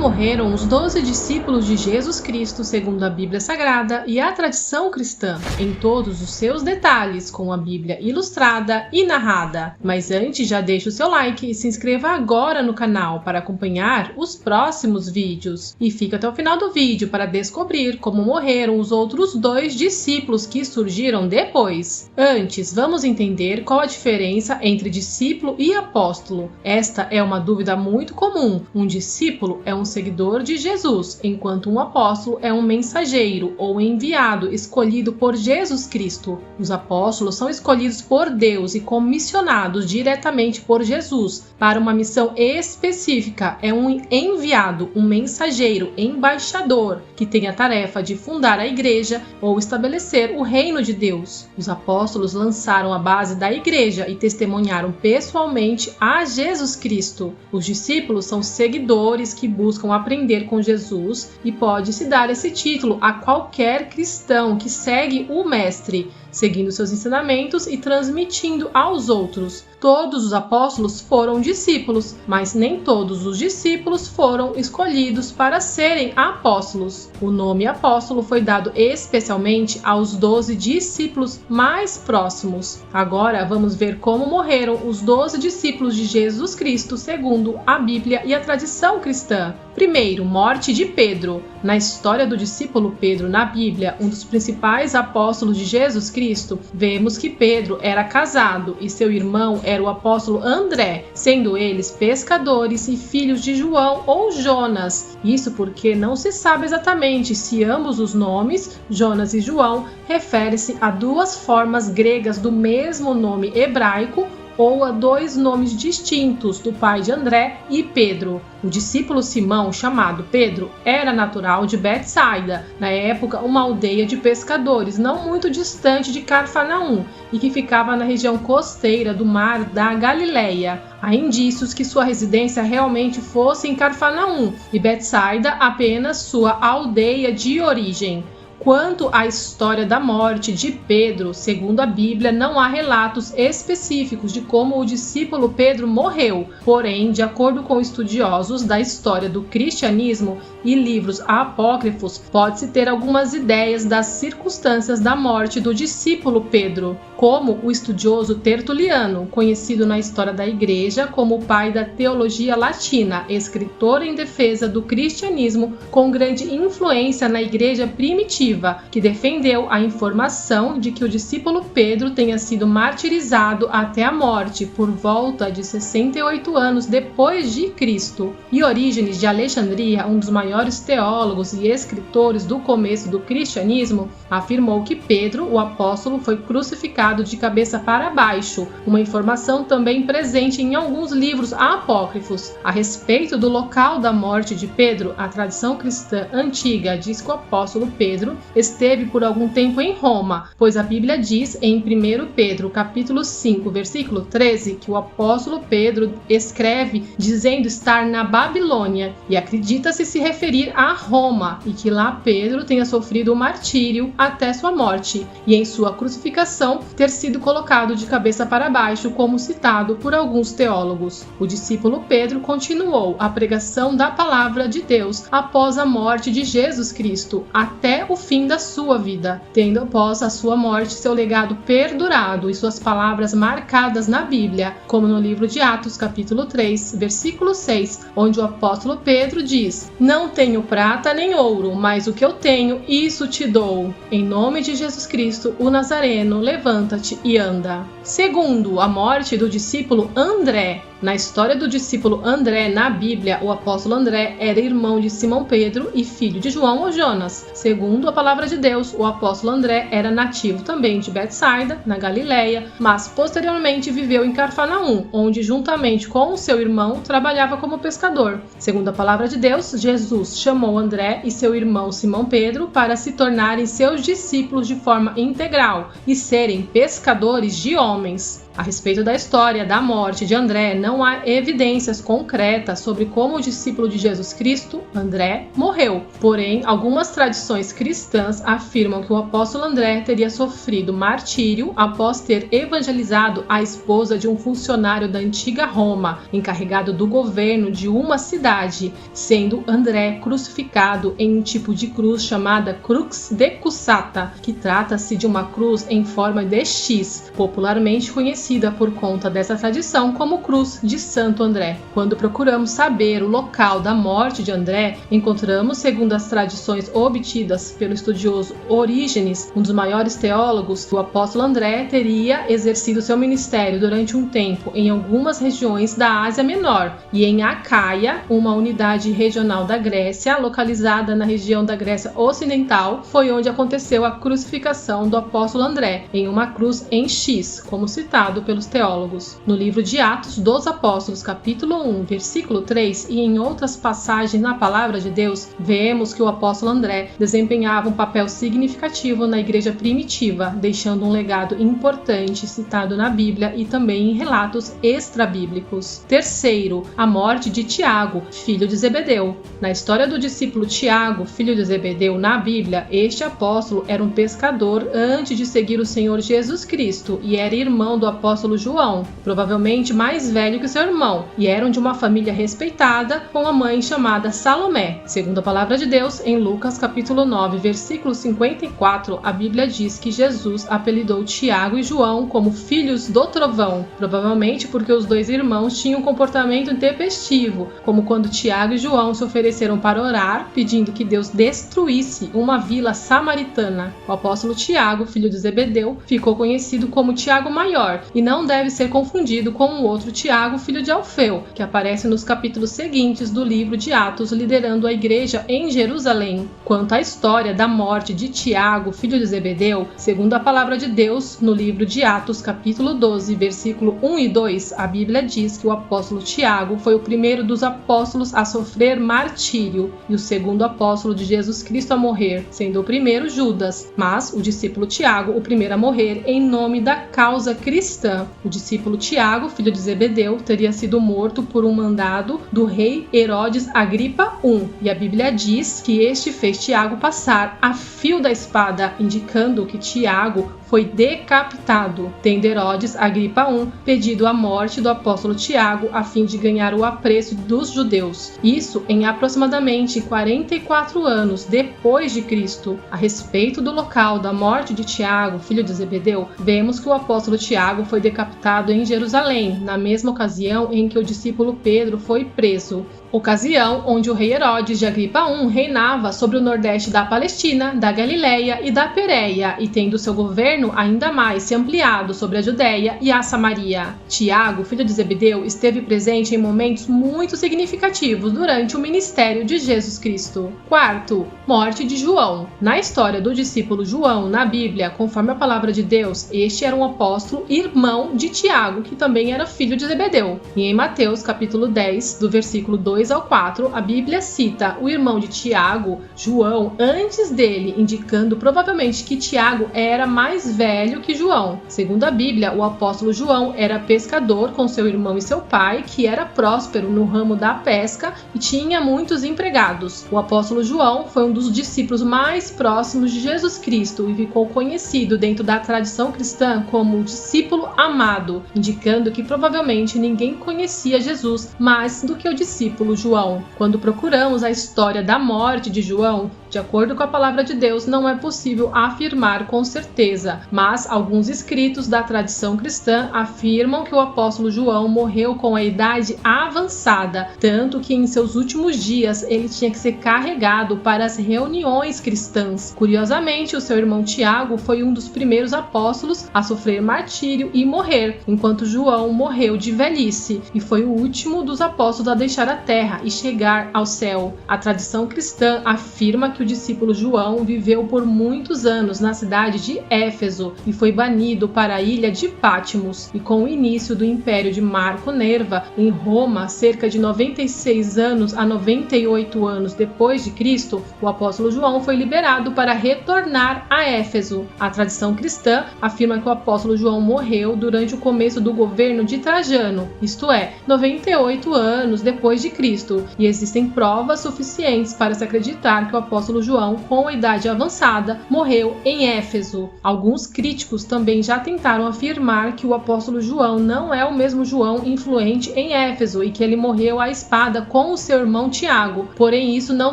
morreram os 12 discípulos de Jesus Cristo segundo a Bíblia Sagrada e a tradição cristã, em todos os seus detalhes, com a Bíblia ilustrada e narrada. Mas antes, já deixa o seu like e se inscreva agora no canal para acompanhar os próximos vídeos. E fica até o final do vídeo para descobrir como morreram os outros 2 discípulos que surgiram depois. Antes, vamos entender qual a diferença entre discípulo e apóstolo. Esta é uma dúvida muito comum. Um discípulo é um seguidor de Jesus, enquanto um apóstolo é um mensageiro ou enviado escolhido por Jesus Cristo. Os apóstolos são escolhidos por Deus e comissionados diretamente por Jesus para uma missão específica. É um enviado, um mensageiro, embaixador, que tem a tarefa de fundar a igreja ou estabelecer o reino de Deus. Os apóstolos lançaram a base da igreja e testemunharam pessoalmente a Jesus Cristo. Os discípulos são seguidores que buscam aprender com Jesus, e pode-se dar esse título a qualquer cristão que segue o Mestre, seguindo seus ensinamentos e transmitindo aos outros. Todos os apóstolos foram discípulos, mas nem todos os discípulos foram escolhidos para serem apóstolos. O nome apóstolo foi dado especialmente aos 12 discípulos mais próximos. Agora vamos ver como morreram os 12 discípulos de Jesus Cristo segundo a Bíblia e a tradição cristã. Primeiro, morte de Pedro. Na história do discípulo Pedro na Bíblia, um dos principais apóstolos de Jesus Cristo, vemos que Pedro era casado e seu irmão era o apóstolo André, sendo eles pescadores e filhos de João ou Jonas. Isso porque não se sabe exatamente se ambos os nomes, Jonas e João, referem-se a 2 formas gregas do mesmo nome hebraico ou a 2 nomes distintos do pai de André e Pedro. O discípulo Simão, chamado Pedro, era natural de Betsaida, na época uma aldeia de pescadores não muito distante de Cafarnaum e que ficava na região costeira do mar da Galileia. Há indícios que sua residência realmente fosse em Cafarnaum e Betsaida apenas sua aldeia de origem. Quanto à história da morte de Pedro, segundo a Bíblia, não há relatos específicos de como o discípulo Pedro morreu. Porém, de acordo com estudiosos da história do cristianismo e livros apócrifos, pode-se ter algumas ideias das circunstâncias da morte do discípulo Pedro, como o estudioso Tertuliano, conhecido na história da Igreja como o pai da teologia latina, escritor em defesa do cristianismo com grande influência na Igreja primitiva, que defendeu a informação de que o discípulo Pedro tenha sido martirizado até a morte por volta de 68 anos depois de Cristo. E Orígenes de Alexandria, um dos maiores teólogos e escritores do começo do cristianismo, afirmou que Pedro, o apóstolo, foi crucificado de cabeça para baixo, uma informação também presente em alguns livros apócrifos. A respeito do local da morte de Pedro, a tradição cristã antiga diz que o apóstolo Pedro esteve por algum tempo em Roma, pois a Bíblia diz em 1 Pedro capítulo 5, versículo 13, que o apóstolo Pedro escreve dizendo estar na Babilônia, e acredita-se se referir a Roma, e que lá Pedro tenha sofrido o martírio até sua morte, e em sua crucificação ter sido colocado de cabeça para baixo, como citado por alguns teólogos. O discípulo Pedro continuou a pregação da palavra de Deus após a morte de Jesus Cristo, até o fim da sua vida, tendo após a sua morte seu legado perdurado e suas palavras marcadas na Bíblia, como no livro de Atos capítulo 3, versículo 6, onde o apóstolo Pedro diz: "Não tenho prata nem ouro, mas o que eu tenho, isso te dou. Em nome de Jesus Cristo, o Nazareno, levanta-te e anda." Segundo, a morte do discípulo André. Na história do discípulo André na Bíblia, o apóstolo André era irmão de Simão Pedro e filho de João ou Jonas. Segundo a palavra de Deus, o apóstolo André era nativo também de Betsaida, na Galileia, mas posteriormente viveu em Cafarnaum, onde juntamente com o seu irmão trabalhava como pescador. Segundo a palavra de Deus, Jesus chamou André e seu irmão Simão Pedro para se tornarem seus discípulos de forma integral e serem pescadores de homens. A respeito da história da morte de André, não há evidências concretas sobre como o discípulo de Jesus Cristo, André, morreu. Porém, algumas tradições cristãs afirmam que o apóstolo André teria sofrido martírio após ter evangelizado a esposa de um funcionário da antiga Roma, encarregado do governo de uma cidade, sendo André crucificado em um tipo de cruz chamada crux decussata, que trata-se de uma cruz em forma de X, popularmente conhecida por conta dessa tradição como Cruz de Santo André. Quando procuramos saber o local da morte de André, encontramos, segundo as tradições obtidas pelo estudioso Orígenes, um dos maiores teólogos, que o apóstolo André teria exercido seu ministério durante um tempo em algumas regiões da Ásia Menor e em Acaia, uma unidade regional da Grécia, localizada na região da Grécia Ocidental, foi onde aconteceu a crucificação do apóstolo André, em uma cruz em X, como citado pelos teólogos. No livro de Atos dos Apóstolos, capítulo 1, versículo 3, e em outras passagens na Palavra de Deus, vemos que o apóstolo André desempenhava um papel significativo na igreja primitiva, deixando um legado importante citado na Bíblia e também em relatos extrabíblicos. Terceiro, a morte de Tiago, filho de Zebedeu. Na história do discípulo Tiago, filho de Zebedeu, na Bíblia, este apóstolo era um pescador antes de seguir o Senhor Jesus Cristo e era irmão do apóstolo João, provavelmente mais velho que seu irmão, e eram de uma família respeitada com a mãe chamada Salomé. Segundo a palavra de Deus, em Lucas capítulo 9, versículo 54, a Bíblia diz que Jesus apelidou Tiago e João como filhos do trovão, provavelmente porque os dois irmãos tinham um comportamento intempestivo, como quando Tiago e João se ofereceram para orar, pedindo que Deus destruísse uma vila samaritana. O apóstolo Tiago, filho de Zebedeu, ficou conhecido como Tiago Maior e não deve ser confundido com o outro Tiago, filho de Alfeu, que aparece nos capítulos seguintes do livro de Atos, liderando a igreja em Jerusalém. Quanto à história da morte de Tiago, filho de Zebedeu, segundo a palavra de Deus, no livro de Atos, capítulo 12, versículo 1 e 2, a Bíblia diz que o apóstolo Tiago foi o primeiro dos apóstolos a sofrer martírio e o segundo apóstolo de Jesus Cristo a morrer, sendo o primeiro Judas, mas o discípulo Tiago o primeiro a morrer em nome da causa cristã. O discípulo Tiago, filho de Zebedeu, teria sido morto por um mandado do rei Herodes Agripa I, e a Bíblia diz que este fez Tiago passar a fio da espada, indicando que Tiago foi decapitado, tendo Herodes Agripa I pedido a morte do apóstolo Tiago a fim de ganhar o apreço dos judeus. Isso em aproximadamente 44 anos depois de Cristo. A respeito do local da morte de Tiago, filho de Zebedeu, vemos que o apóstolo Tiago foi decapitado em Jerusalém, na mesma ocasião em que o discípulo Pedro foi preso. Ocasião onde o rei Herodes de Agripa I reinava sobre o nordeste da Palestina, da Galileia e da Pérea, e tendo seu governo ainda mais se ampliado sobre a Judéia e a Samaria. Tiago, filho de Zebedeu, esteve presente em momentos muito significativos durante o ministério de Jesus Cristo. Quarto, morte de João. Na história do discípulo João, na Bíblia, conforme a palavra de Deus, este era um apóstolo irmão de Tiago, que também era filho de Zebedeu. E em Mateus, capítulo 10, do versículo 2 ao 4, a Bíblia cita o irmão de Tiago, João, antes dele, indicando provavelmente que Tiago era mais velho que João. Segundo a Bíblia, o apóstolo João era pescador com seu irmão e seu pai, que era próspero no ramo da pesca e tinha muitos empregados. O apóstolo João foi um dos discípulos mais próximos de Jesus Cristo e ficou conhecido dentro da tradição cristã como o discípulo amado, indicando que provavelmente ninguém conhecia Jesus mais do que o discípulo João. Quando procuramos a história da morte de João, de acordo com a palavra de Deus, não é possível afirmar com certeza, mas alguns escritos da tradição cristã afirmam que o apóstolo João morreu com a idade avançada, tanto que em seus últimos dias ele tinha que ser carregado para as reuniões cristãs. Curiosamente, o seu irmão Tiago foi um dos primeiros apóstolos a sofrer martírio e morrer, enquanto João morreu de velhice e foi o último dos apóstolos a deixar a terra e chegar ao céu. A tradição cristã afirma que que o discípulo João viveu por muitos anos na cidade de Éfeso e foi banido para a ilha de Patmos. E com o início do império de Marco Nerva em Roma, cerca de 96 anos a 98 anos depois de Cristo, o apóstolo João foi liberado para retornar a Éfeso. A tradição cristã afirma que o apóstolo João morreu durante o começo do governo de Trajano, isto é, 98 anos depois de Cristo, e existem provas suficientes para se acreditar que o apóstolo João, com a idade avançada, morreu em Éfeso. Alguns críticos também já tentaram afirmar que o apóstolo João não é o mesmo João influente em Éfeso e que ele morreu à espada com o seu irmão Tiago, porém isso não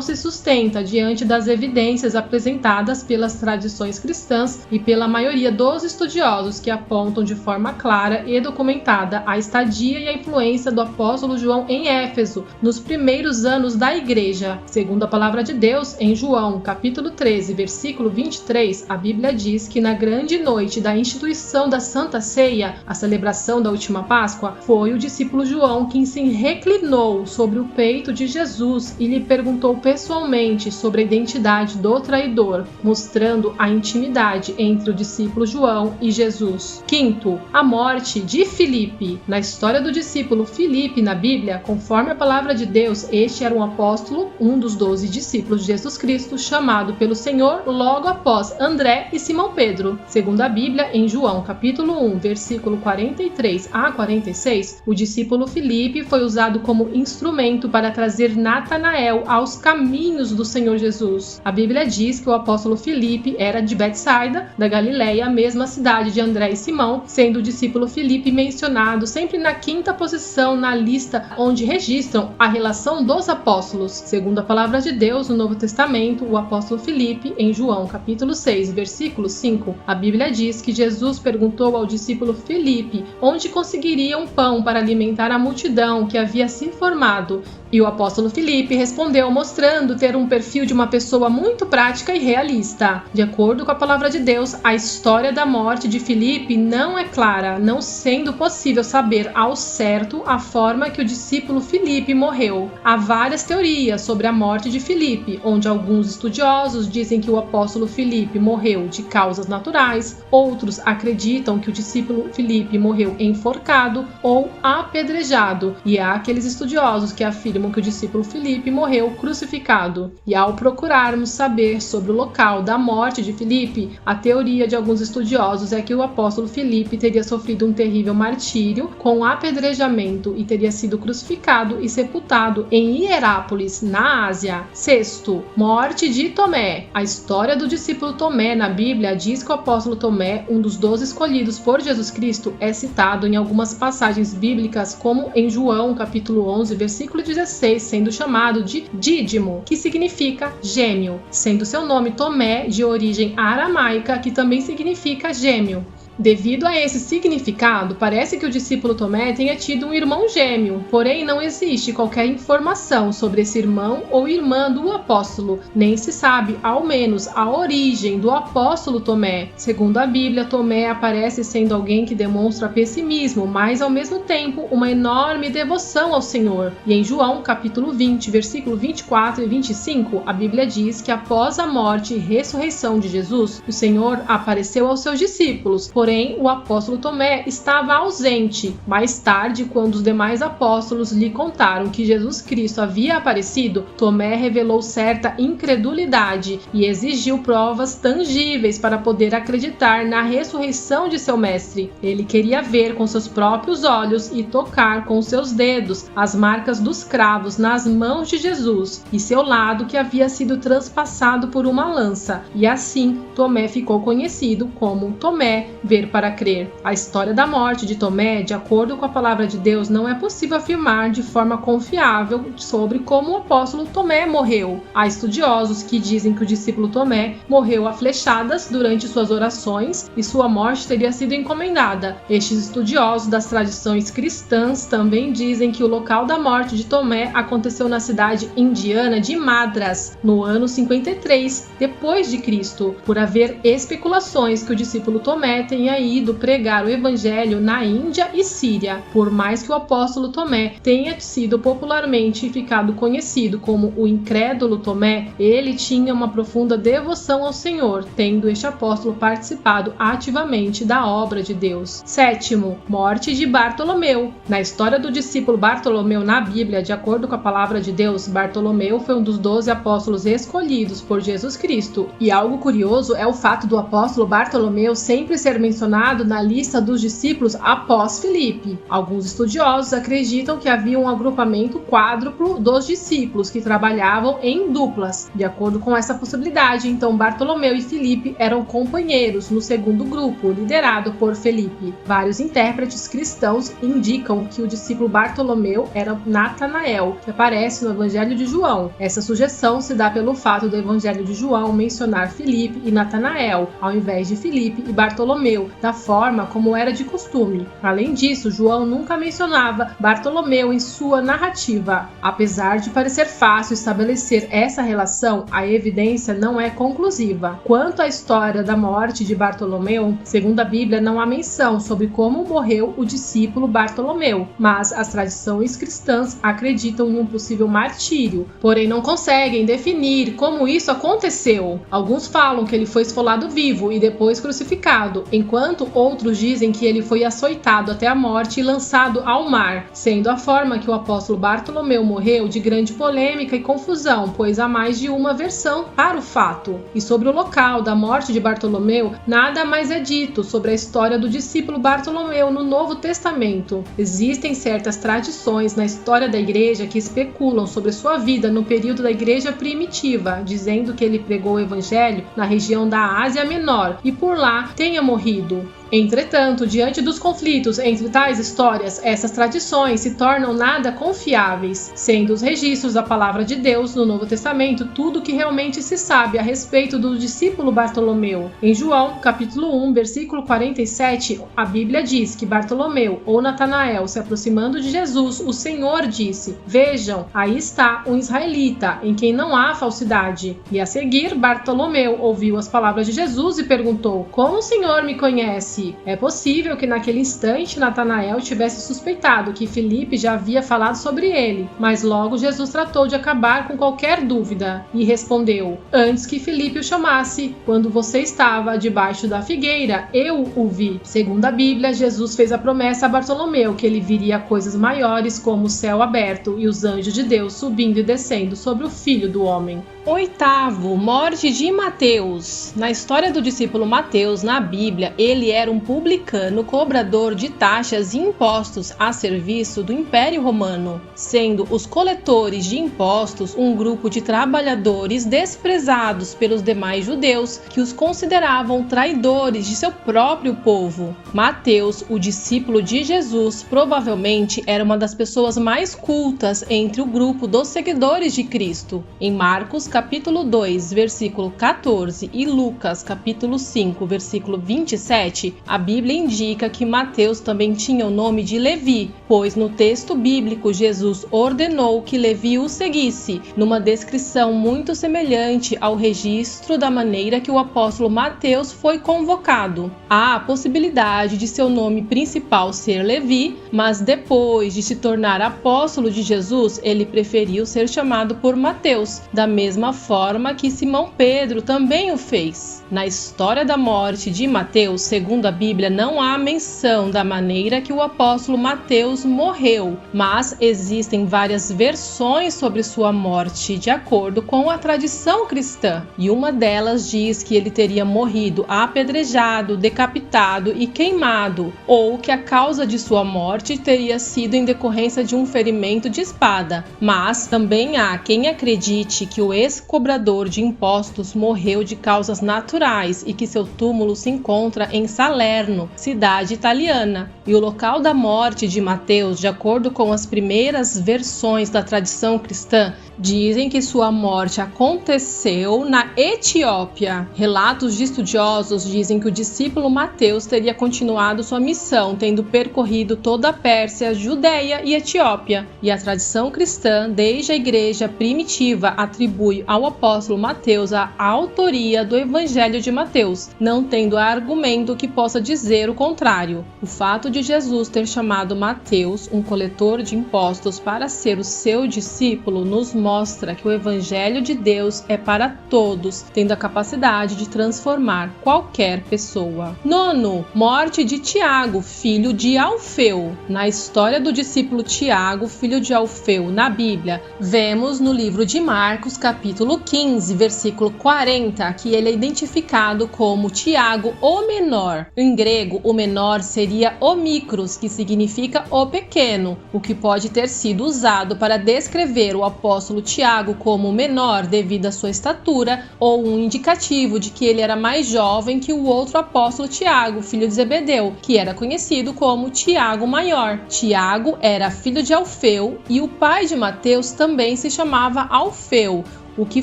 se sustenta diante das evidências apresentadas pelas tradições cristãs e pela maioria dos estudiosos que apontam de forma clara e documentada a estadia e a influência do apóstolo João em Éfeso nos primeiros anos da igreja. Segundo a palavra de Deus, em João, capítulo 13, versículo 23, a Bíblia diz que na grande noite da instituição da Santa Ceia, a celebração da última Páscoa, foi o discípulo João quem se reclinou sobre o peito de Jesus e lhe perguntou pessoalmente sobre a identidade do traidor, mostrando a intimidade entre o discípulo João e Jesus. Quinto, a morte de Filipe. Na história do discípulo Filipe na Bíblia, conforme a palavra de Deus, este era um apóstolo, um dos 12 discípulos de Jesus Cristo, chamado pelo Senhor logo após André e Simão Pedro. Segundo a Bíblia, em João capítulo 1, versículo 43 a 46, o discípulo Filipe foi usado como instrumento para trazer Natanael aos caminhos do Senhor Jesus. A Bíblia diz que o apóstolo Filipe era de Betsaida, da Galileia, a mesma cidade de André e Simão, sendo o discípulo Filipe mencionado sempre na quinta posição na lista onde registram a relação dos apóstolos. Segundo a palavra de Deus no Novo Testamento, o apóstolo Filipe, em João capítulo 6, versículo 5, a Bíblia diz que Jesus perguntou ao discípulo Filipe onde conseguiria um pão para alimentar a multidão que havia se formado. E o apóstolo Filipe respondeu mostrando ter um perfil de uma pessoa muito prática e realista. De acordo com a palavra de Deus, a história da morte de Filipe não é clara, não sendo possível saber ao certo a forma que o discípulo Filipe morreu. Há várias teorias sobre a morte de Filipe, onde alguns estudiosos dizem que o apóstolo Filipe morreu de causas naturais, outros acreditam que o discípulo Filipe morreu enforcado ou apedrejado, e há aqueles estudiosos que afirmam que o discípulo Filipe morreu crucificado. E ao procurarmos saber sobre o local da morte de Filipe, a teoria de alguns estudiosos é que o apóstolo Filipe teria sofrido um terrível martírio com apedrejamento e teria sido crucificado e sepultado em Hierápolis, na Ásia. Sexto, morte de Tomé. A história do discípulo Tomé na Bíblia diz que o apóstolo Tomé, um dos 12 escolhidos por Jesus Cristo, é citado em algumas passagens bíblicas, como em João capítulo 11, versículo 16, sendo chamado de Dídimo, que significa gêmeo, sendo seu nome Tomé de origem aramaica, que também significa gêmeo. Devido a esse significado, parece que o discípulo Tomé tenha tido um irmão gêmeo, porém não existe qualquer informação sobre esse irmão ou irmã do apóstolo, nem se sabe, ao menos, a origem do apóstolo Tomé. Segundo a Bíblia, Tomé aparece sendo alguém que demonstra pessimismo, mas ao mesmo tempo uma enorme devoção ao Senhor. E em João, capítulo 20, versículo 24 e 25, a Bíblia diz que após a morte e ressurreição de Jesus, o Senhor apareceu aos seus discípulos, porém o apóstolo Tomé estava ausente. Mais tarde, quando os demais apóstolos lhe contaram que Jesus Cristo havia aparecido, Tomé revelou certa incredulidade e exigiu provas tangíveis para poder acreditar na ressurreição de seu mestre. Ele queria ver com seus próprios olhos e tocar com seus dedos as marcas dos cravos nas mãos de Jesus e seu lado que havia sido transpassado por uma lança. E assim, Tomé ficou conhecido como Tomé, ver para crer. A história da morte de Tomé, de acordo com a palavra de Deus, não é possível afirmar de forma confiável sobre como o apóstolo Tomé morreu. Há estudiosos que dizem que o discípulo Tomé morreu a flechadas durante suas orações e sua morte teria sido encomendada. Estes estudiosos das tradições cristãs também dizem que o local da morte de Tomé aconteceu na cidade indiana de Madras, no ano 53 depois de Cristo, por haver especulações que o discípulo Tomé tenha tinha ido pregar o evangelho na Índia e Síria. Por mais que o apóstolo Tomé tenha sido popularmente ficado conhecido como o incrédulo Tomé, ele tinha uma profunda devoção ao Senhor, tendo este apóstolo participado ativamente da obra de Deus. Sétimo, morte de Bartolomeu. Na história do discípulo Bartolomeu na Bíblia, de acordo com a palavra de Deus, Bartolomeu foi um dos 12 apóstolos escolhidos por Jesus Cristo. E algo curioso é o fato do apóstolo Bartolomeu sempre ser mencionado na lista dos discípulos após Filipe. Alguns estudiosos acreditam que havia um agrupamento quádruplo dos discípulos que trabalhavam em duplas. De acordo com essa possibilidade, então Bartolomeu e Filipe eram companheiros no segundo grupo, liderado por Filipe. Vários intérpretes cristãos indicam que o discípulo Bartolomeu era Natanael, que aparece no Evangelho de João. Essa sugestão se dá pelo fato do Evangelho de João mencionar Filipe e Natanael, ao invés de Filipe e Bartolomeu, da forma como era de costume. Além disso, João nunca mencionava Bartolomeu em sua narrativa. Apesar de parecer fácil estabelecer essa relação, a evidência não é conclusiva. Quanto à história da morte de Bartolomeu, segundo a Bíblia, não há menção sobre como morreu o discípulo Bartolomeu, mas as tradições cristãs acreditam em um possível martírio, porém não conseguem definir como isso aconteceu. Alguns falam que ele foi esfolado vivo e depois crucificado, enquanto outros dizem que ele foi açoitado até a morte e lançado ao mar, sendo a forma que o apóstolo Bartolomeu morreu de grande polêmica e confusão, pois há mais de uma versão para o fato. E sobre o local da morte de Bartolomeu, nada mais é dito sobre a história do discípulo Bartolomeu no Novo Testamento. Existem certas tradições na história da igreja que especulam sobre sua vida no período da igreja primitiva, dizendo que ele pregou o evangelho na região da Ásia Menor e por lá tenha morrido. Entretanto, diante dos conflitos entre tais histórias, essas tradições se tornam nada confiáveis, sendo os registros da palavra de Deus no Novo Testamento tudo o que realmente se sabe a respeito do discípulo Bartolomeu. Em João, capítulo 1, versículo 47, a Bíblia diz que Bartolomeu ou Natanael, se aproximando de Jesus, o Senhor disse: "Vejam, aí está um israelita, em quem não há falsidade." E a seguir, Bartolomeu ouviu as palavras de Jesus e perguntou: "Como o Senhor me conhece?" É possível que naquele instante Natanael tivesse suspeitado que Filipe já havia falado sobre ele, mas logo Jesus tratou de acabar com qualquer dúvida e respondeu: "Antes que Filipe o chamasse, quando você estava debaixo da figueira, eu o vi." Segundo a Bíblia, Jesus fez a promessa a Bartolomeu que ele viria coisas maiores como o céu aberto e os anjos de Deus subindo e descendo sobre o Filho do Homem. Oitavo, morte de Mateus. Na história do discípulo Mateus, na Bíblia, ele era um publicano cobrador de taxas e impostos a serviço do Império Romano, sendo os coletores de impostos um grupo de trabalhadores desprezados pelos demais judeus que os consideravam traidores de seu próprio povo. Mateus, o discípulo de Jesus, provavelmente era uma das pessoas mais cultas entre o grupo dos seguidores de Cristo. Em Marcos, capítulo 2, versículo 14 e Lucas, capítulo 5, versículo 27, a Bíblia indica que Mateus também tinha o nome de Levi, pois no texto bíblico Jesus ordenou que Levi o seguisse, numa descrição muito semelhante ao registro da maneira que o apóstolo Mateus foi convocado. Há a possibilidade de seu nome principal ser Levi, mas depois de se tornar apóstolo de Jesus, ele preferiu ser chamado por Mateus, da mesma forma que Simão Pedro também o fez. Na história da morte de Mateus, segundo a Bíblia, não há menção da maneira que o apóstolo Mateus morreu, mas existem várias versões sobre sua morte, de acordo com a tradição cristã. E uma delas diz que ele teria morrido apedrejado, decapitado e queimado, ou que a causa de sua morte teria sido em decorrência de um ferimento de espada. Mas também há quem acredite que o ex-cobrador de impostos morreu de causas naturais e que seu túmulo se encontra em Salerno, cidade italiana. E o local da morte de Mateus, de acordo com as primeiras versões da tradição cristã, Dizem que sua morte aconteceu na Etiópia. Relatos de estudiosos dizem que o discípulo Mateus teria continuado sua missão, tendo percorrido toda a Pérsia, Judéia e Etiópia. E a tradição cristã, desde a igreja primitiva, atribui ao apóstolo Mateus a autoria do Evangelho de Mateus, não tendo argumento que possa dizer o contrário. O fato de Jesus ter chamado Mateus, um coletor de impostos, para ser o seu discípulo, nos mostra que o Evangelho de Deus é para todos, tendo a capacidade de transformar qualquer pessoa. 9. Morte de Tiago, filho de Alfeu. Na história do discípulo Tiago, filho de Alfeu, na Bíblia, vemos no livro de Marcos, capítulo 15, versículo 40, que ele é identificado como Tiago o menor. Em grego, o menor seria o micros, que significa o pequeno, o que pode ter sido usado para descrever o apóstolo Tiago como menor devido à sua estatura, ou um indicativo de que ele era mais jovem que o outro apóstolo Tiago, filho de Zebedeu, que era conhecido como Tiago Maior. Tiago era filho de Alfeu e o pai de Mateus também se chamava Alfeu, o que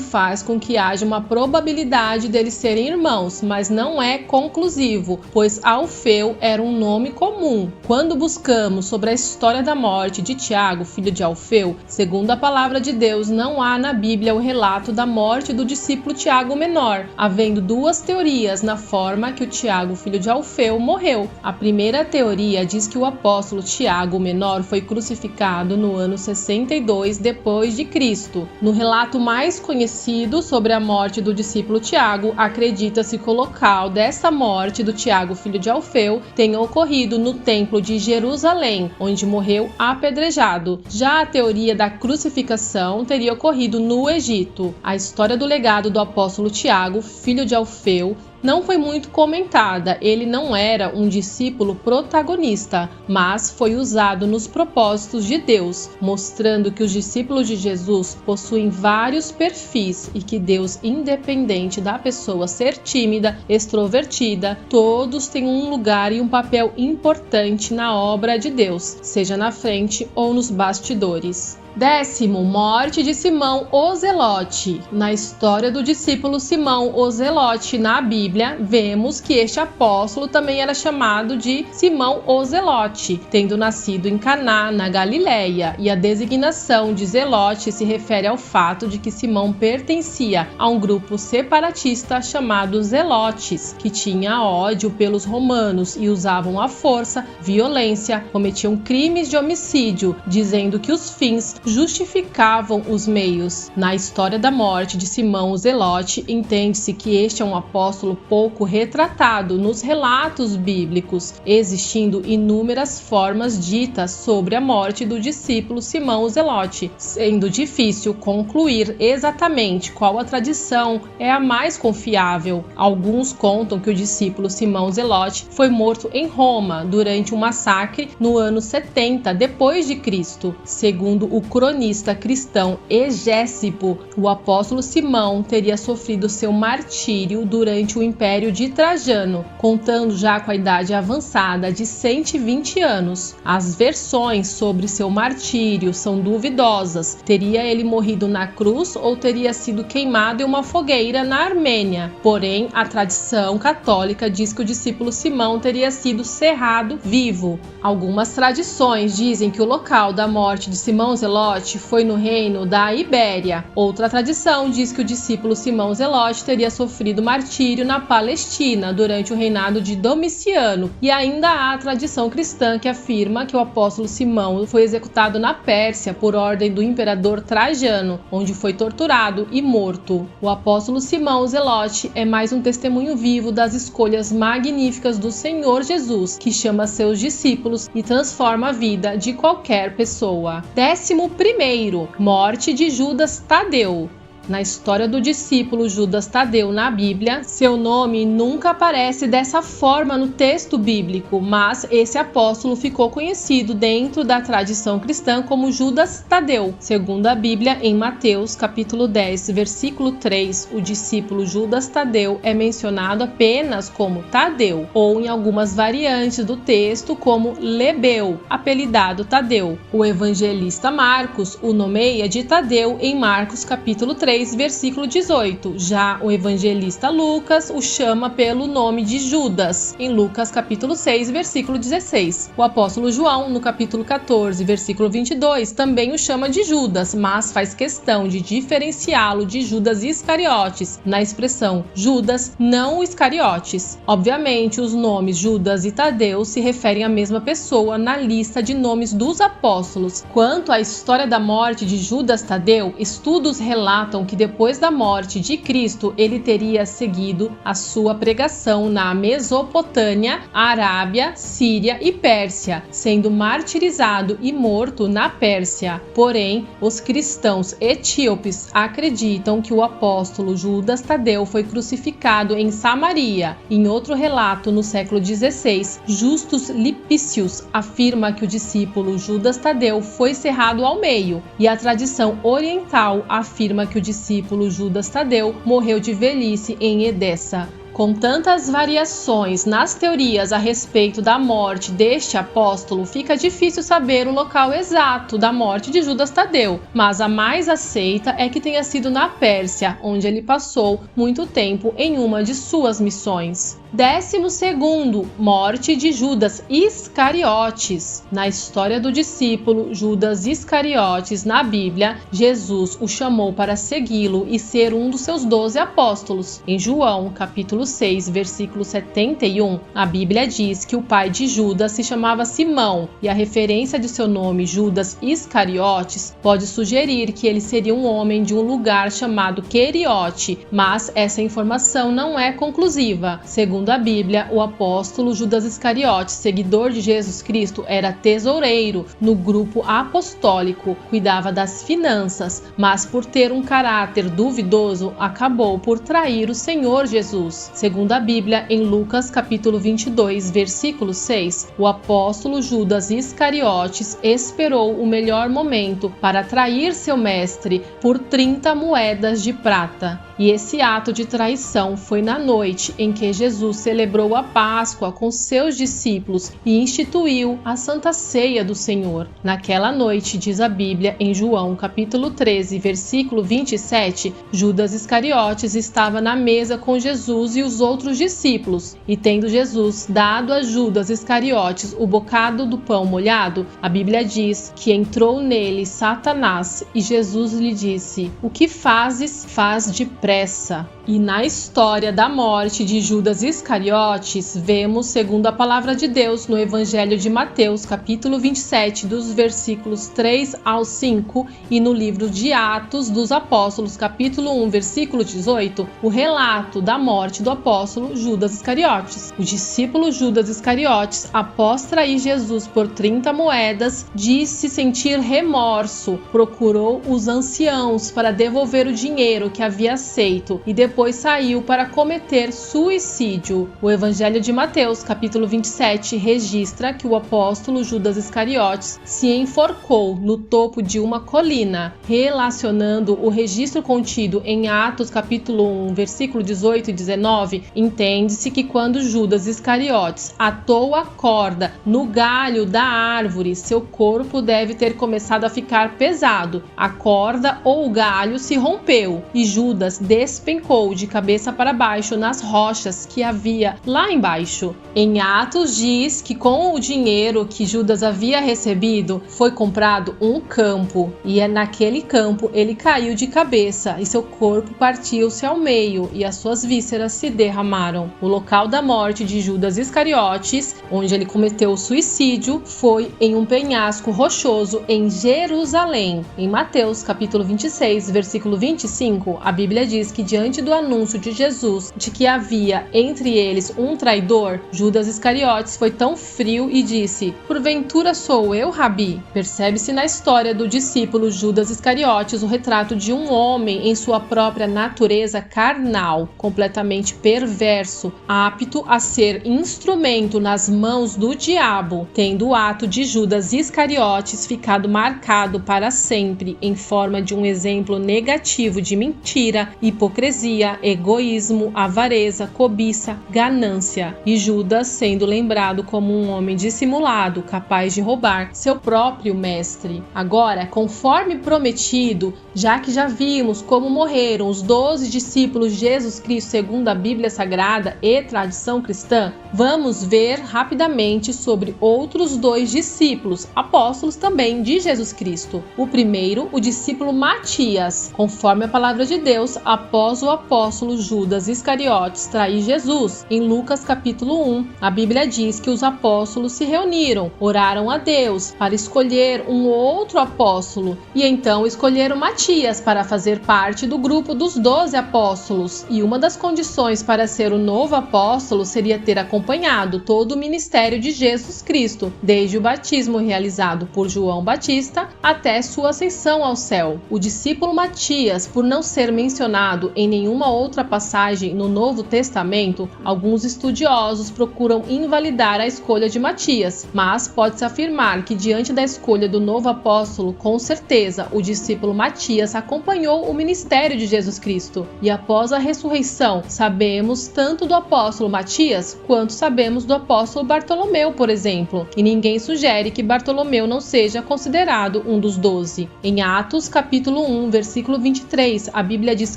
faz com que haja uma probabilidade deles serem irmãos, mas não é conclusivo, pois Alfeu era um nome comum. Quando buscamos sobre a história da morte de Tiago, filho de Alfeu, segundo a palavra de Deus, não há na Bíblia o relato da morte do discípulo Tiago menor, havendo duas teorias na forma que o Tiago, filho de Alfeu, morreu. A primeira teoria diz que o apóstolo Tiago menor foi crucificado no ano 62 depois de Cristo. No relato mais conhecido sobre a morte do discípulo Tiago, acredita-se que o local dessa morte do Tiago, filho de Alfeu, tenha ocorrido no templo de Jerusalém, onde morreu apedrejado. Já a teoria da crucificação teria ocorrido no Egito. A história do legado do apóstolo Tiago, filho de Alfeu, não foi muito comentada. Ele não era um discípulo protagonista, mas foi usado nos propósitos de Deus, mostrando que os discípulos de Jesus possuem vários perfis e que Deus, independente da pessoa ser tímida, extrovertida, todos têm um lugar e um papel importante na obra de Deus, seja na frente ou nos bastidores. 10. Morte de Simão o Zelote. Na história do discípulo Simão o Zelote na Bíblia, vemos que este apóstolo também era chamado de Simão o Zelote, tendo nascido em Caná, na Galileia, e a designação de Zelote se refere ao fato de que Simão pertencia a um grupo separatista chamado Zelotes, que tinha ódio pelos romanos e usavam a força, violência, cometiam crimes de homicídio, dizendo que os fins justificavam os meios. Na história da morte de Simão o Zelote, entende-se que este é um apóstolo pouco retratado nos relatos bíblicos, existindo inúmeras formas ditas sobre a morte do discípulo Simão o Zelote, sendo difícil concluir exatamente qual a tradição é a mais confiável. Alguns contam que o discípulo Simão Zelote foi morto em Roma durante um massacre no ano 70 depois de Cristo. Segundo o cronista cristão Egésipo, o apóstolo Simão teria sofrido seu martírio durante o Império de Trajano, contando já com a idade avançada de 120 anos. As versões sobre seu martírio são duvidosas. Teria ele morrido na cruz ou teria sido queimado em uma fogueira na Armênia? Porém, a tradição católica diz que o discípulo Simão teria sido cerrado vivo. Algumas tradições dizem que o local da morte de Simão Zelote foi no reino da Ibéria. Outra tradição diz que o discípulo Simão Zelote teria sofrido martírio na Palestina durante o reinado de Domiciano. E ainda há a tradição cristã que afirma que o apóstolo Simão foi executado na Pérsia por ordem do imperador Trajano, onde foi torturado e morto. O apóstolo Simão Zelote é mais um testemunho vivo das escolhas magníficas do Senhor Jesus, que chama seus discípulos e transforma a vida de qualquer pessoa. 11º, morte de Judas Tadeu. Na história do discípulo Judas Tadeu na Bíblia, seu nome nunca aparece dessa forma no texto bíblico, mas esse apóstolo ficou conhecido dentro da tradição cristã como Judas Tadeu. Segundo a Bíblia, em Mateus capítulo 10, versículo 3, o discípulo Judas Tadeu é mencionado apenas como Tadeu, ou em algumas variantes do texto como Lebeu, apelidado Tadeu. O evangelista Marcos o nomeia de Tadeu em Marcos capítulo 3, versículo 18. Já o evangelista Lucas o chama pelo nome de Judas, em Lucas capítulo 6, versículo 16. O apóstolo João, no capítulo 14, versículo 22, também o chama de Judas, mas faz questão de diferenciá-lo de Judas Iscariotes, na expressão Judas, não Iscariotes. Obviamente, os nomes Judas e Tadeu se referem à mesma pessoa na lista de nomes dos apóstolos. Quanto à história da morte de Judas Tadeu, estudos relatam que depois da morte de Cristo, ele teria seguido a sua pregação na Mesopotâmia, Arábia, Síria e Pérsia, sendo martirizado e morto na Pérsia. Porém, os cristãos etíopes acreditam que o apóstolo Judas Tadeu foi crucificado em Samaria. Em outro relato, no século XVI, Justus Lipsius afirma que o discípulo Judas Tadeu foi cerrado ao meio, e a tradição oriental afirma que o discípulo Judas Tadeu morreu de velhice em Edessa. Com tantas variações nas teorias a respeito da morte deste apóstolo, fica difícil saber o local exato da morte de Judas Tadeu, mas a mais aceita é que tenha sido na Pérsia, onde ele passou muito tempo em uma de suas missões. 12º, morte de Judas Iscariotes. Na história do discípulo Judas Iscariotes na Bíblia, Jesus o chamou para segui-lo e ser um dos seus 12 apóstolos. Em João, capítulo 6, versículo 71, a Bíblia diz que o pai de Judas se chamava Simão, e a referência de seu nome, Judas Iscariotes, pode sugerir que ele seria um homem de um lugar chamado Queriote, mas essa informação não é conclusiva. Segundo a Bíblia, o apóstolo Judas Iscariotes, seguidor de Jesus Cristo, era tesoureiro no grupo apostólico, cuidava das finanças, mas por ter um caráter duvidoso, acabou por trair o Senhor Jesus. Segundo a Bíblia, em Lucas capítulo 22, versículo 6, o apóstolo Judas Iscariotes esperou o melhor momento para trair seu mestre por 30 moedas de prata. E esse ato de traição foi na noite em que Jesus celebrou a Páscoa com seus discípulos e instituiu a Santa Ceia do Senhor. Naquela noite, diz a Bíblia, em João capítulo 13, versículo 27, Judas Iscariotes estava na mesa com Jesus e os outros discípulos, e tendo Jesus dado a Judas Iscariotes o bocado do pão molhado, a Bíblia diz que entrou nele Satanás e Jesus lhe disse: "O que fazes, faz depressa." E na história da morte de Judas Iscariotes, vemos, segundo a palavra de Deus, no Evangelho de Mateus, capítulo 27, dos versículos 3 ao 5, e no livro de Atos dos Apóstolos, capítulo 1, versículo 18, o relato da morte do apóstolo Judas Iscariotes. O discípulo Judas Iscariotes, após trair Jesus por 30 moedas, disse sentir remorso, procurou os anciãos para devolver o dinheiro que havia aceito e depois saiu para cometer suicídio. O Evangelho de Mateus, capítulo 27, registra que o apóstolo Judas Iscariotes se enforcou no topo de uma colina. Relacionando o registro contido em Atos, capítulo 1, versículo 18 e 19, entende-se que quando Judas Iscariotes atou a corda no galho da árvore, seu corpo deve ter começado a ficar pesado. A corda ou o galho se rompeu e Judas despencou de cabeça para baixo nas rochas que havia lá embaixo. Em Atos diz que com o dinheiro que Judas havia recebido foi comprado um campo, e naquele campo ele caiu de cabeça e seu corpo partiu-se ao meio e as suas vísceras se derramaram. O local da morte de Judas Iscariotes, onde ele cometeu o suicídio, foi em um penhasco rochoso em Jerusalém. Em Mateus capítulo 26, versículo 25, a Bíblia diz diz que diante do anúncio de Jesus de que havia entre eles um traidor, Judas Iscariotes foi tão frio e disse: "Porventura sou eu, Rabi?" Percebe-se na história do discípulo Judas Iscariotes o retrato de um homem em sua própria natureza carnal, completamente perverso, apto a ser instrumento nas mãos do diabo, tendo o ato de Judas Iscariotes ficado marcado para sempre em forma de um exemplo negativo de mentira, hipocrisia, egoísmo, avareza, cobiça, ganância, e Judas sendo lembrado como um homem dissimulado, capaz de roubar seu próprio mestre. Agora, conforme prometido, já que já vimos como morreram os 12 discípulos de Jesus Cristo segundo a Bíblia Sagrada e tradição cristã, vamos ver rapidamente sobre outros 2 discípulos, apóstolos também de Jesus Cristo. O primeiro, o discípulo Matias, conforme a palavra de Deus, após o apóstolo Judas Iscariotes trair Jesus. Em Lucas capítulo 1, a Bíblia diz que os apóstolos se reuniram, oraram a Deus para escolher um outro apóstolo e então escolheram Matias para fazer parte do grupo dos 12 apóstolos. E uma das condições para ser o novo apóstolo seria ter acompanhado todo o ministério de Jesus Cristo, desde o batismo realizado por João Batista até sua ascensão ao céu. O discípulo Matias, por não ser mencionado em nenhuma outra passagem no Novo Testamento, alguns estudiosos procuram invalidar a escolha de Matias, mas pode-se afirmar que diante da escolha do novo apóstolo, com certeza o discípulo Matias acompanhou o ministério de Jesus Cristo. E após a ressurreição, sabemos tanto do apóstolo Matias quanto sabemos do apóstolo Bartolomeu, por exemplo, e ninguém sugere que Bartolomeu não seja considerado um dos 12. Em Atos capítulo 1, versículo 23, a Bíblia diz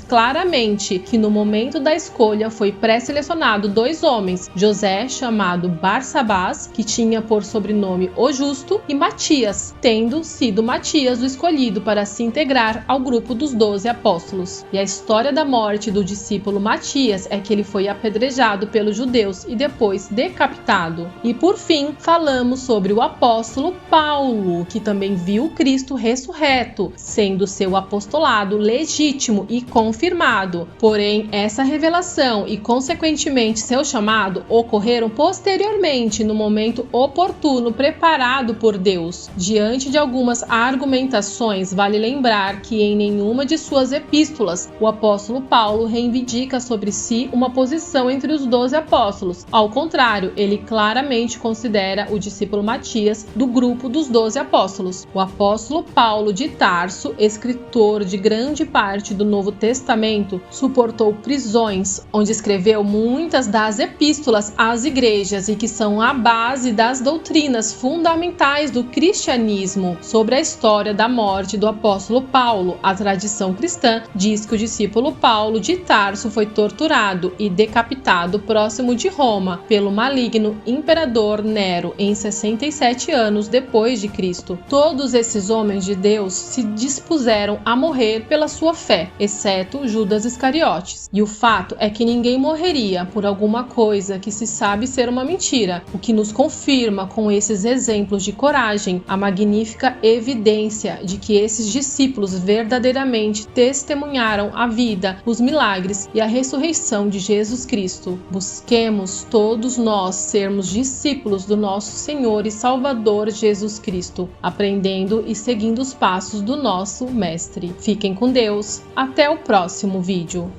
claramente que no momento da escolha foi pré-selecionado 2 homens, José, chamado Barsabás, que tinha por sobrenome o Justo, e Matias, tendo sido Matias o escolhido para se integrar ao grupo dos 12 apóstolos. E a história da morte do discípulo Matias é que ele foi apedrejado pelos judeus e depois decapitado. E por fim, falamos sobre o apóstolo Paulo, que também viu Cristo ressurreto, sendo seu apostolado legítimo e confirmado. Porém, essa revelação e consequentemente seu chamado ocorreram posteriormente, no momento oportuno preparado por Deus. Diante de algumas argumentações, vale lembrar que em nenhuma de suas epístolas o apóstolo Paulo reivindica sobre si uma posição entre os 12 apóstolos. Ao contrário, ele claramente considera o discípulo Matias do grupo dos 12 apóstolos. O apóstolo Paulo de Tarso, escritor de grande parte do Novo Testamento, suportou prisões, onde escreveu muitas das epístolas às igrejas e que são a base das doutrinas fundamentais do cristianismo. Sobre a história da morte do apóstolo Paulo, a tradição cristã diz que o discípulo Paulo de Tarso foi torturado e decapitado próximo de Roma pelo maligno imperador Nero em 67 anos depois de Cristo. Todos esses homens de Deus se dispuseram a morrer pela sua fé, exceto Judas Iscariotes. E o fato é que ninguém morreria por alguma coisa que se sabe ser uma mentira, o que nos confirma com esses exemplos de coragem a magnífica evidência de que esses discípulos verdadeiramente testemunharam a vida, os milagres e a ressurreição de Jesus Cristo. Busquemos todos nós sermos discípulos do nosso Senhor e Salvador Jesus Cristo, aprendendo e seguindo os passos do nosso Mestre. Fiquem com Deus. Até o próximo vídeo.